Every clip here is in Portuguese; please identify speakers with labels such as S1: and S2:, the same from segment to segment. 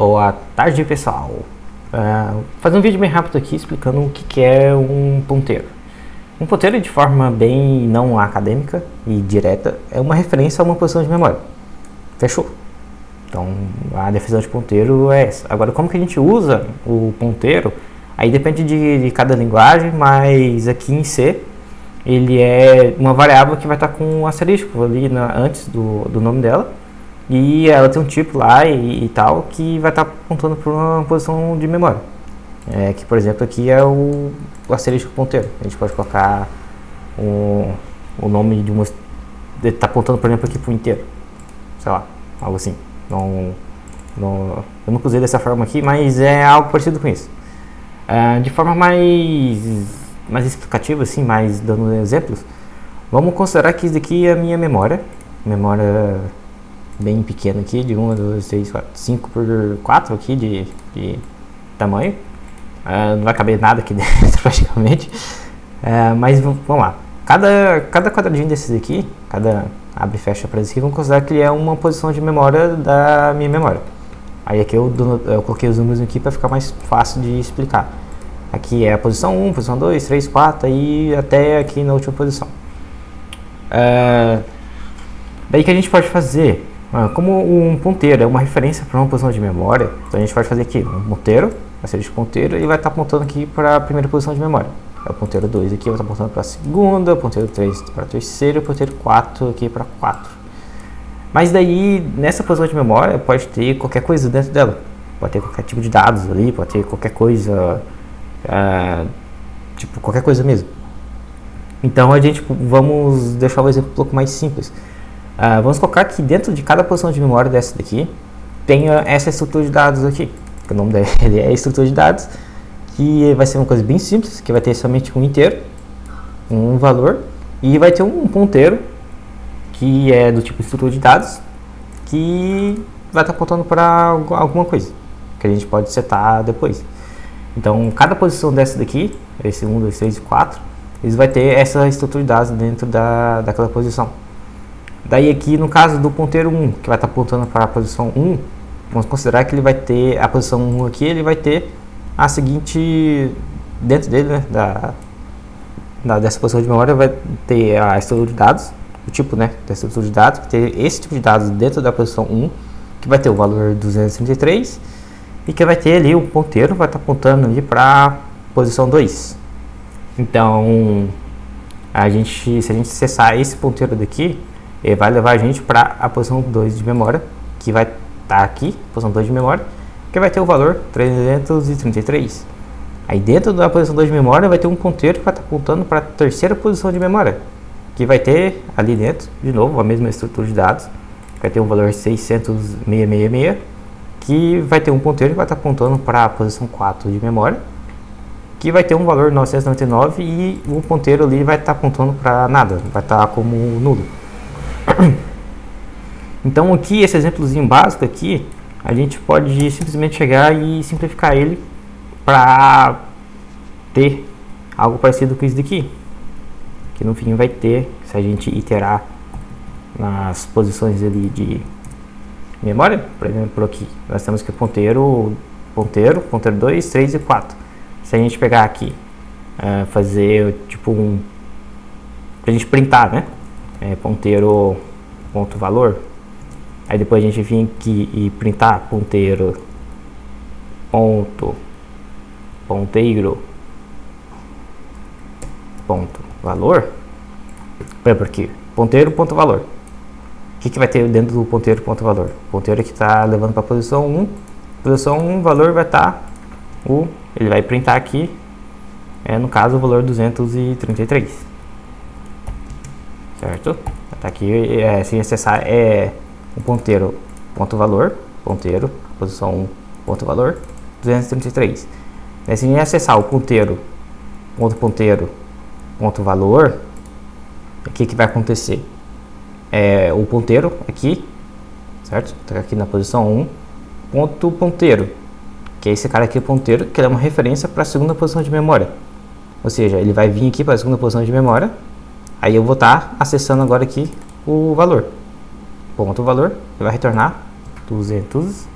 S1: Boa tarde, pessoal. Fazer um vídeo bem rápido aqui explicando o que é um ponteiro. Um ponteiro, de forma bem não acadêmica e direta, é uma referência a uma posição de memória. Fechou? Então, a definição de ponteiro é essa. Agora, como que a gente usa o ponteiro? Aí depende de cada linguagem, mas aqui em C, ele é uma variável que vai estar com um asterisco ali antes do nome dela. E ela tem um tipo lá e tal que vai estar apontando para uma posição de memória. Que, por exemplo, aqui é o asterisco ponteiro. A gente pode colocar o nome de uma... Está apontando, por exemplo, aqui para o inteiro. Sei lá, algo assim. Eu nunca usei dessa forma aqui, mas é algo parecido com isso. De forma mais explicativa, assim, mais dando exemplos, vamos considerar que isso daqui é a minha memória. Memória bem pequena aqui, de 1, 2, 3, 4, 5 por 4 aqui de tamanho. Não vai caber nada aqui dentro praticamente. Mas vamos lá. Cada quadradinho desses aqui, cada abre e fecha para aqui, vamos considerar que ele é uma posição de memória da minha memória. Aí aqui eu coloquei os números aqui para ficar mais fácil de explicar. Aqui é a posição 1, posição 2, 3, 4 e até aqui na última posição. Daí que a gente pode fazer, como um ponteiro é uma referência para uma posição de memória, então a gente pode fazer aqui um ponteiro, vai ser de ponteiro, e vai estar apontando aqui para a primeira posição de memória. É o ponteiro 2 aqui vai estar apontando para a segunda, o ponteiro 3 para a terceira e o ponteiro 4 aqui para 4. Mas daí, nessa posição de memória, pode ter qualquer coisa dentro dela. Pode ter qualquer tipo de dados ali, pode ter qualquer coisa, tipo qualquer coisa mesmo. Então vamos deixar o exemplo um pouco mais simples. Vamos colocar que dentro de cada posição de memória dessa daqui, tenha essa estrutura de dados aqui. O nome dele é estrutura de dados, que vai ser uma coisa bem simples, que vai ter somente um inteiro, um valor, e vai ter um ponteiro, que é do tipo estrutura de dados, que vai estar apontando para alguma coisa, que a gente pode setar depois. Então, cada posição dessa daqui, esse 1, 2, 3 e 4, eles vai ter essa estrutura de dados dentro daquela posição. Daí aqui, no caso do ponteiro 1, que vai estar apontando para a posição 1, vamos considerar que ele vai ter, a posição 1 aqui, ele vai ter a seguinte, dentro dele, né, dessa posição de memória, vai ter a estrutura de dados, o tipo, né, da estrutura de dados, vai ter esse tipo de dados dentro da posição 1, que vai ter o valor 233, e que vai ter ali o ponteiro, vai estar apontando ali para a posição 2. Então, se a gente acessar esse ponteiro daqui, ele vai levar a gente para a posição 2 de memória, que vai estar aqui, posição 2 de memória, que vai ter o valor 333. Aí dentro da posição 2 de memória vai ter um ponteiro que vai estar apontando para a terceira posição de memória, que vai ter ali dentro, de novo, a mesma estrutura de dados, vai ter um valor 600,666, que vai ter um ponteiro que vai estar apontando para a posição 4 de memória, que vai ter um valor 999 e o ponteiro ali vai estar apontando para nada, vai estar como nulo. Então aqui, esse exemplozinho básico aqui, a gente pode simplesmente chegar e simplificar ele para ter algo parecido com isso daqui, que no fim vai ter, se a gente iterar nas posições ali de memória, por exemplo aqui, nós temos que ponteiro 2, 3 e 4. Se a gente pegar aqui, fazer tipo pra gente printar, né, ponteiro ponto valor, aí depois a gente vir aqui e printar ponteiro ponteiro ponto valor. Por exemplo aqui, ponteiro ponto valor. O que vai ter dentro do ponteiro ponto valor? O ponteiro que está levando para a posição 1. Posição 1, o valor vai estar ele vai printar aqui, no caso o valor 233. Certo? Tá aqui, se acessar o ponteiro ponto valor, ponteiro, posição 1, ponto valor, 233. Daí, se a gente acessar o ponteiro ponto valor, o que vai acontecer? O ponteiro aqui, certo? Tá aqui na posição 1, ponteiro, que é esse cara aqui, ponteiro, que é uma referência para a segunda posição de memória. Ou seja, ele vai vir aqui para a segunda posição de memória. Aí eu vou estar acessando agora aqui o valor. Ponto valor, ele vai retornar 233.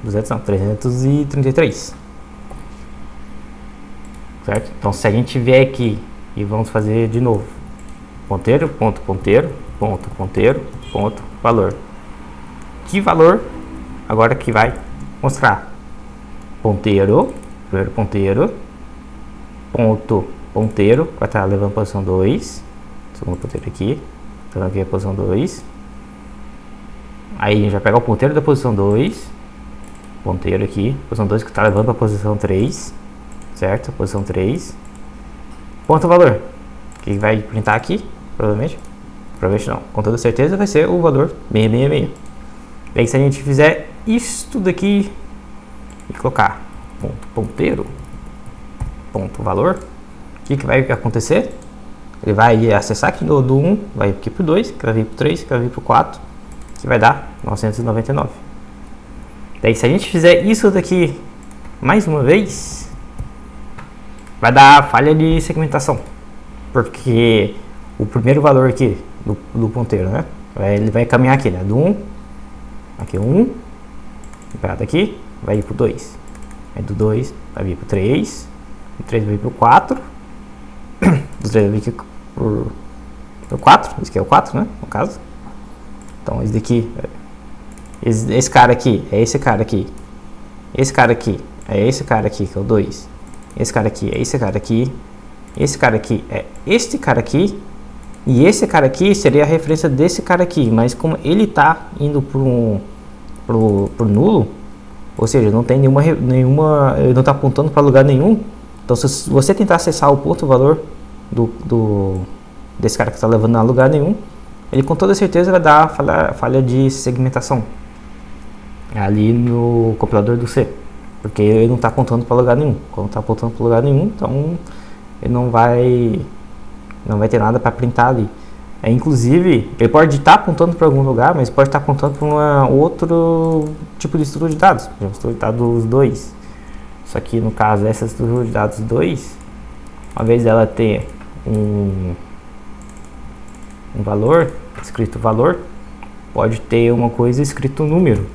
S1: 200 não, 333. Certo? Então se a gente vier aqui e vamos fazer de novo, ponteiro, ponto, ponteiro, ponto, ponteiro, ponto, valor. Que valor agora que vai mostrar? Ponteiro, primeiro ponteiro, ponto, ponteiro, vai estar levando a posição 2, segundo ponteiro aqui, levando aqui a posição 2. Aí a gente vai pegar o ponteiro da posição 2, ponteiro aqui, posição 2 que está levando para a posição 3, certo? Posição 3, ponto valor, que vai printar aqui, provavelmente não, com toda certeza vai ser o valor 666. Bem, se a gente fizer isto daqui e colocar ponto ponteiro, ponto valor, o que vai acontecer? Ele vai acessar aqui do 1, vai aqui para o 2, que vai vir para o 3, que vai vir para o 4, que vai dar 999. Daí se a gente fizer isso daqui mais uma vez, vai dar falha de segmentação, porque o primeiro valor aqui do ponteiro, né? Ele vai caminhar aqui, né? Do 1, aqui 1, daqui vai ir para o 2, aí do 2 vai vir para o 3, do 3 vai vir para o 4, do 3 vai vir aqui para o 4, esse aqui é o 4, né? No caso. Então esse daqui, esse cara aqui é esse cara aqui, esse cara aqui é esse cara aqui, que é o 2, esse cara aqui é esse cara aqui, esse cara aqui é este cara aqui, e esse cara aqui seria a referência desse cara aqui, mas como ele tá indo pro nulo, ou seja, não tem nenhuma ele não tá apontando para lugar nenhum. Então se você tentar acessar o ponto valor desse cara que está levando a lugar nenhum, ele com toda certeza vai dar falha de segmentação ali no compilador do C, porque ele não está apontando para lugar nenhum. Quando está apontando para lugar nenhum, então ele não vai ter nada para printar ali. Inclusive, ele pode estar apontando para algum lugar, mas pode estar apontando para outro tipo de estrutura de dados, por exemplo, estrutura de dados 2. Só que no caso, essa estrutura de dados 2, uma vez ela ter um valor, escrito valor, pode ter uma coisa escrito número.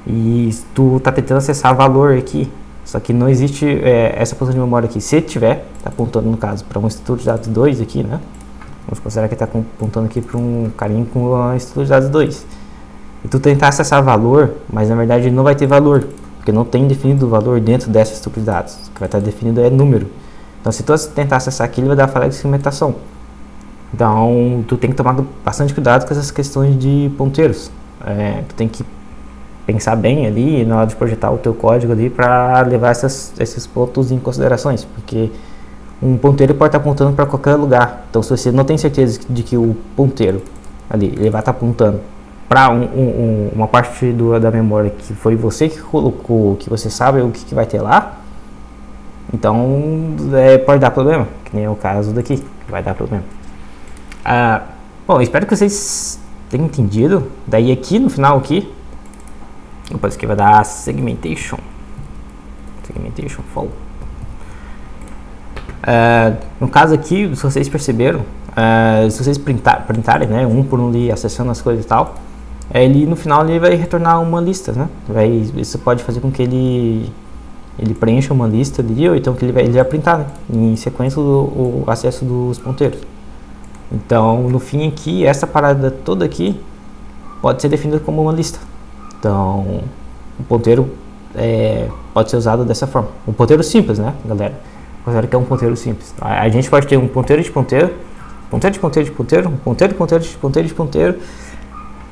S1: E tu tá tentando acessar valor aqui, só que não existe essa posição de memória aqui. Se tiver, tá apontando no caso para um estrutura de dados 2 aqui, né? Vamos considerar que tá apontando aqui para um carinho com a estrutura de dados 2. E tu tentar acessar valor, mas na verdade não vai ter valor, porque não tem definido o valor dentro dessa estrutura de dados. O que vai estar definido é número. Então se tu tentar acessar aqui, ele vai dar falha de segmentação. Então tu tem que tomar bastante cuidado com essas questões de ponteiros. Tu tem que pensar bem ali na hora de projetar o teu código ali para levar esses pontos em considerações, porque um ponteiro pode estar apontando para qualquer lugar. Então se você não tem certeza de que o ponteiro ali ele vai estar apontando para uma parte da memória que foi você que colocou, que você sabe o que vai ter lá, então pode dar problema, que nem é o caso daqui, que vai dar problema. Bom, espero que vocês tenham entendido. Daí aqui no final aqui, depois que vai dar segmentation fall. No caso aqui, se vocês perceberam, se vocês printarem, né, um por um ali, acessando as coisas e tal, ele no final ele vai retornar uma lista, né? Isso pode fazer com que ele preencha uma lista ali, ou então que ele vai printar, né, em sequência o acesso dos ponteiros. Então no fim aqui, essa parada toda aqui pode ser definida como uma lista. Então o ponteiro pode ser usado dessa forma. Um ponteiro simples, né, galera? Considera que é um ponteiro simples. A gente pode ter um ponteiro de ponteiro, ponteiro de ponteiro de ponteiro, um ponteiro de ponteiro de ponteiro de ponteiro,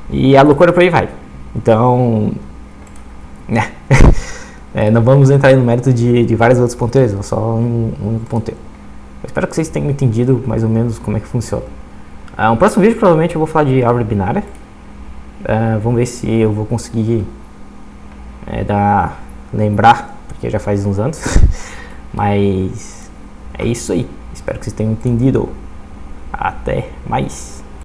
S1: e a loucura por aí vai. Então, né? Não vamos entrar no mérito de vários outros ponteiros, só um único ponteiro. Eu espero que vocês tenham entendido mais ou menos como é que funciona. No próximo vídeo provavelmente eu vou falar de árvore binária. Vamos ver se eu vou conseguir lembrar, porque já faz uns anos. Mas é isso aí. Espero que vocês tenham entendido. Até mais.